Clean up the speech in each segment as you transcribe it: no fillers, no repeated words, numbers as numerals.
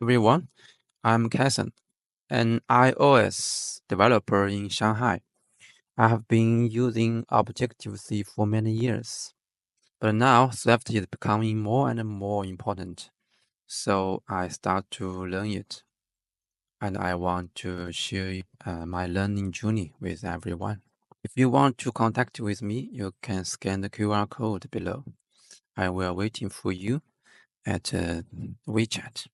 Everyone, I'm Kyson, an iOS developer in Shanghai. I have been using Objective-C for many years, but now Swift is becoming more and more important, so I start to learn it, and I want to share my learning journey with everyone. If you want to contact with me, you can scan the QR code below. I will waiting for you at WeChat.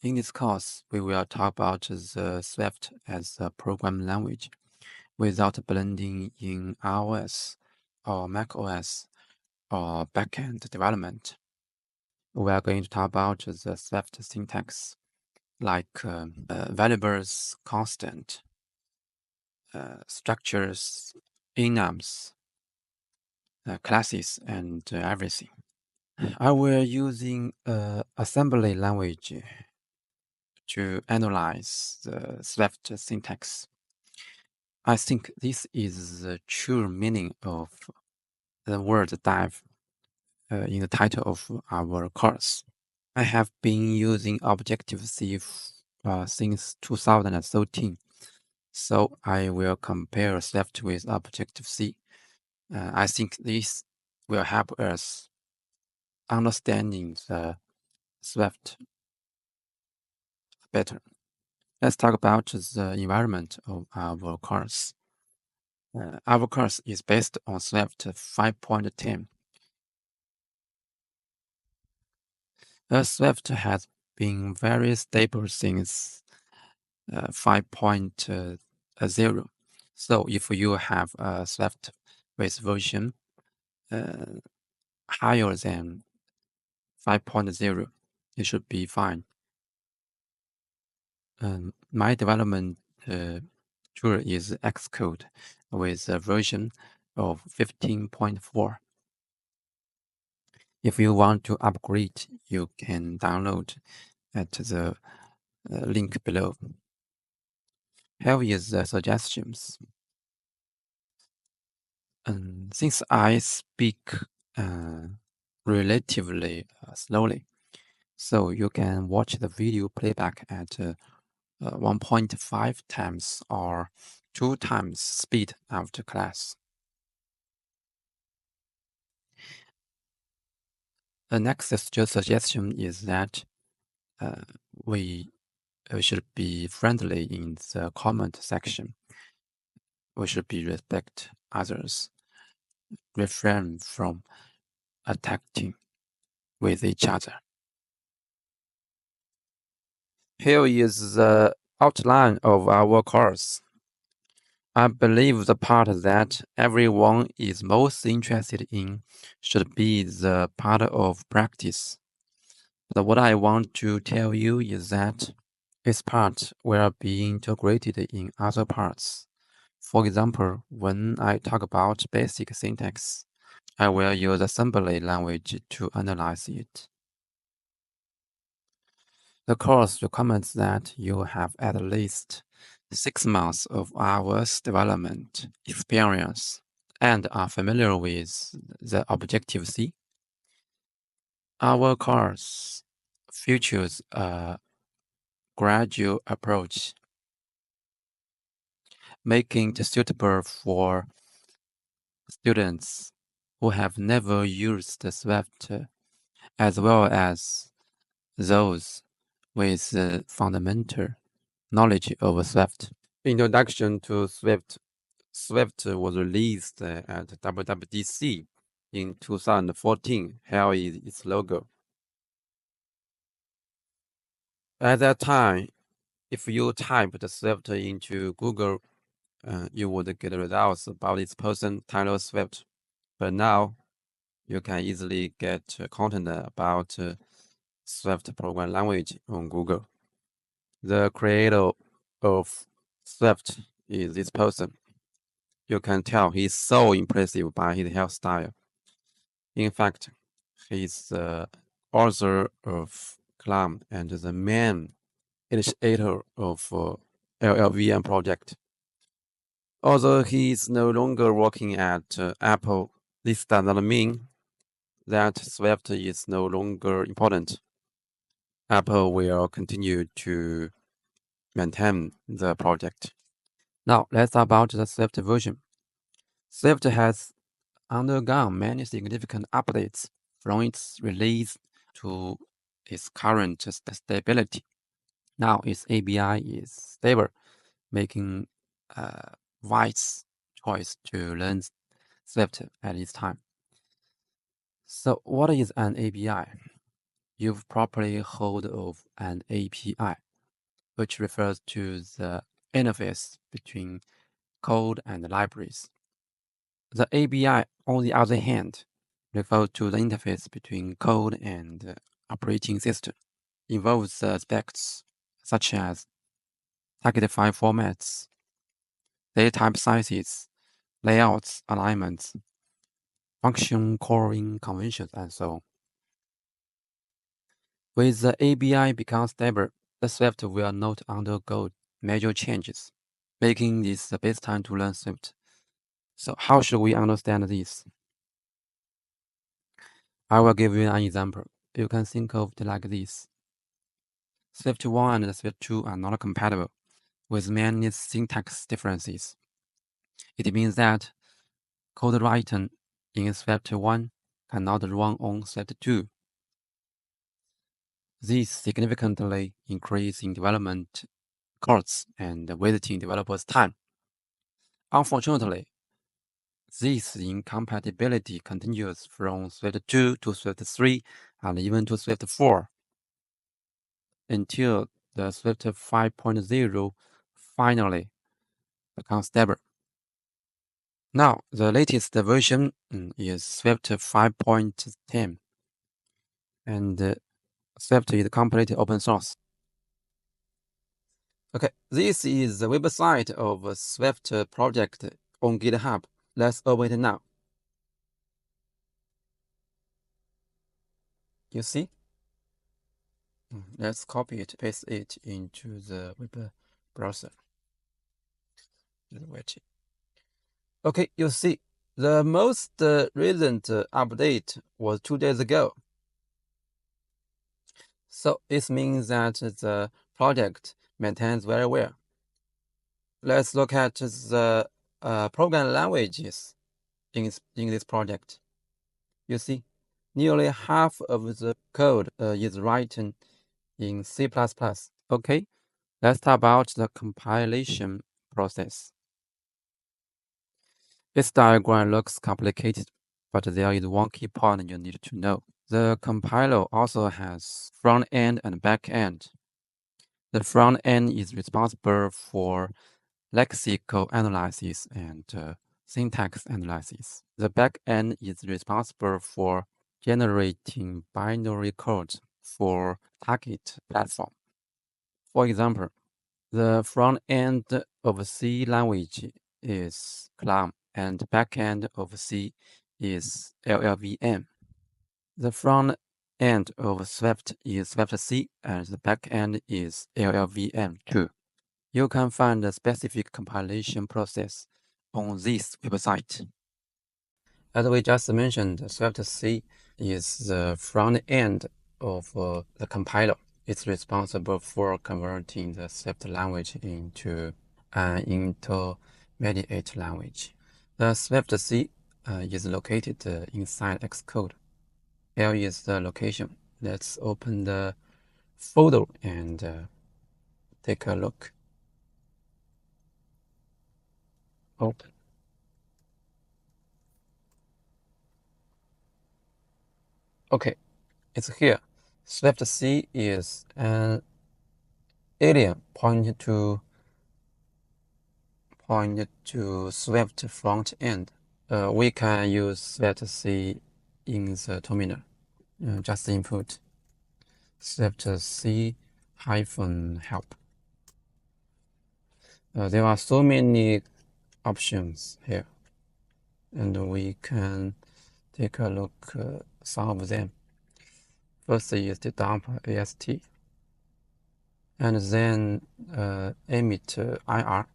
In this course, we will talk about the Swift as a programming language without blending in iOS or macOS or backend development. We are going to talk about the Swift syntax, like variables, constant, structures, enums, classes, and everything. I will using assembly language to analyze the Swift syntax. I think this is the true meaning of the word dive in the title of our course. I have been using Objective-C since 2013, so I will compare Swift with Objective-C. I think this will help us understanding the Swift better. Let's talk about the environment of our course. Our course is based on Swift 5.10. Swift has been very stable since 5.0. So if you have a Swift with version higher than 5.0, it should be fine. My development tool is Xcode with a version of 15.4. If you want to upgrade, you can download at the link below. Here is the suggestions. Since I speak relatively slowly, so you can watch the video playback at 1.5 times or 2 times speed after class. The next suggestion is that we should be friendly in the comment section. We should be respect others, refrain from attacking with each other. Here is the outline of our course. I believe the part that everyone is most interested in should be the part of practice. But what I want to tell you is that this part will be integrated in other parts. For example, when I talk about basic syntax, I will use assembly language to analyze it. The course recommends that you have at least 6 months of iOS development experience and are familiar with the Objective-C. Our course features a gradual approach, making it suitable for students who have never used Swift, as well as those with fundamental knowledge of Swift. Introduction to Swift. Swift was released at WWDC in 2014. Here is its logo. At that time, if you typed Swift into Google, you would get results about this person titled Swift. But now, you can easily get content about Swift program language on Google. The creator of Swift is this person. You can tell he's so impressive by his hairstyle. In fact, he's the author of Clam and the main initiator of LLVM project. Although he is no longer working at Apple, this does not mean that Swift is no longer important, Apple will continue to maintain the project. Now, let's talk about the Swift version. Swift has undergone many significant updates from its release to its current stability. Now its ABI is stable, making a wise choice to learn Swift at this time. So what is an ABI? You've properly hold of an API, which refers to the interface between code and libraries. The ABI, on the other hand, refers to the interface between code and operating system. Involves aspects such as target file formats, data type sizes, layouts, alignments, function calling conventions, and so on. With the ABI become stable, the Swift will not undergo major changes, making this the best time to learn Swift. So how should we understand this? I will give you an example. You can think of it like this. Swift 1 and Swift 2 are not compatible, with many syntax differences. It means that code written in Swift 1 cannot run on Swift 2. This significantly increases development costs and wasting developers' time. Unfortunately, this incompatibility continues from Swift 2 to Swift 3 and even to Swift 4 until the Swift 5.0 finally becomes stable. Now, the latest version is Swift 5.10, and Swift is completely open source. Okay, this is the website of a Swift project on GitHub. Let's open it now. You see? Let's copy it, paste it into the web browser. Okay, you see, the most recent update was 2 days ago. So this means that the project maintains very well. Let's look at the program languages in this project. You see, nearly half of the code is written in C++. Okay, let's talk about the compilation process. This diagram looks complicated, but there is one key point you need to know. The compiler also has front end and back end. The front end is responsible for lexical analysis and syntax analysis. The back end is responsible for generating binary code for target platform. For example, the front end of C language is Clam and the back end of C is LLVM. The front end of Swift is swiftc and the back end is LLVM2. You can find the specific compilation process on this website. As we just mentioned, swiftc is the front end of the compiler. It's responsible for converting the Swift language into an intermediate language. The swiftc is located inside Xcode. Here is the location. Let's open the folder and take a look. Open. Okay, it's here. swiftc is an alien pointing to Swift front end. We can use swiftc in the terminal. Just input swiftc -help. There are so many options here, and we can take a look some of them. First is the dump AST, and then emit IR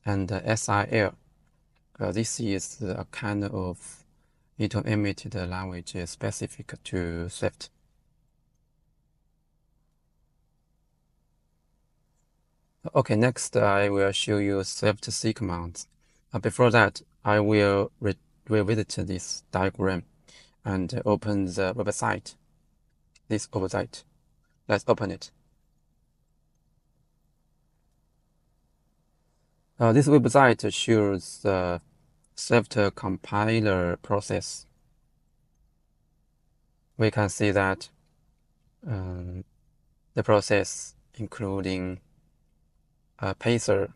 and SIL. This is a kind of it will emit the language specific to Swift. Okay, next I will show you swiftc commands. Before that, I will revisit this diagram and open the website. This website. Let's open it. This website shows the Swift compiler process. We can see that the process, including pacer,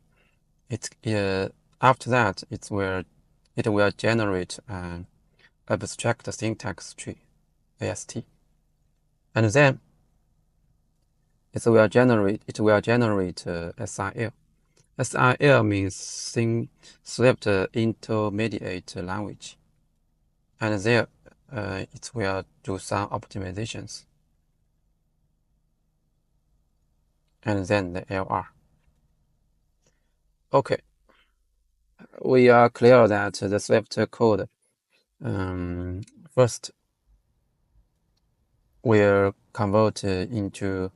after that it will generate an abstract syntax tree, AST, and then it will generate SIL. SIL means Swift Intermediate Language, and there it will do some optimizations, and then the LR. Okay, we are clear that the Swift code first will convert into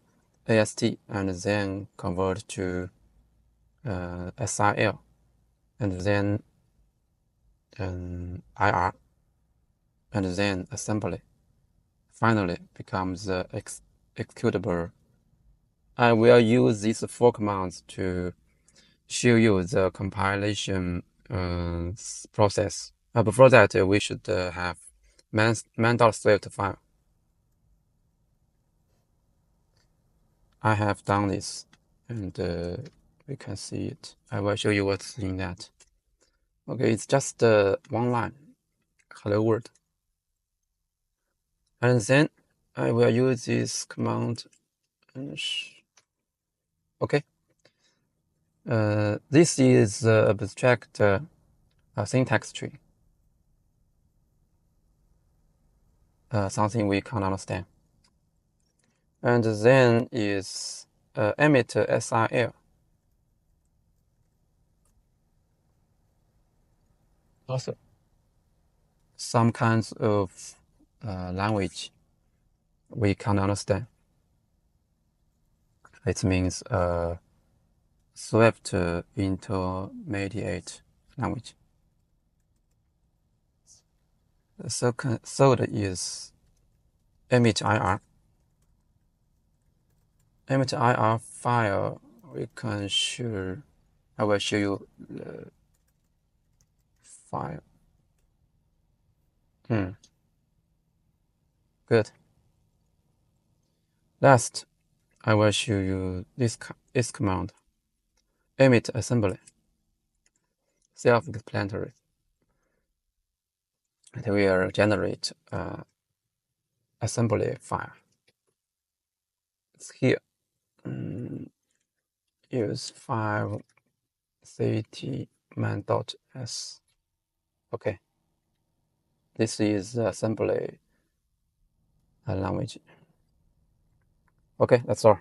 AST and then convert to SIL, and then IR, and then assembly. Finally becomes executable. I will use these 4 commands to show you the compilation process. Before that, we should have main.swift file. I have done this, and we can see it. I will show you what's in that. Okay, it's just one line, hello world. And then I will use this command. Okay. This is abstract syntax tree. Something we can't understand. And then is emit SIL. Also, some kinds of language we can't understand. It means Swift Intermediate Language. The third is emit IR. Emit IR file we can share. I will show you the file. Good. Last, I will show you this command. Emit assembly. Self-explanatory. It will generate assembly file. It's here. Use file ctman.s. Okay. This is the assembly language. Okay, that's all.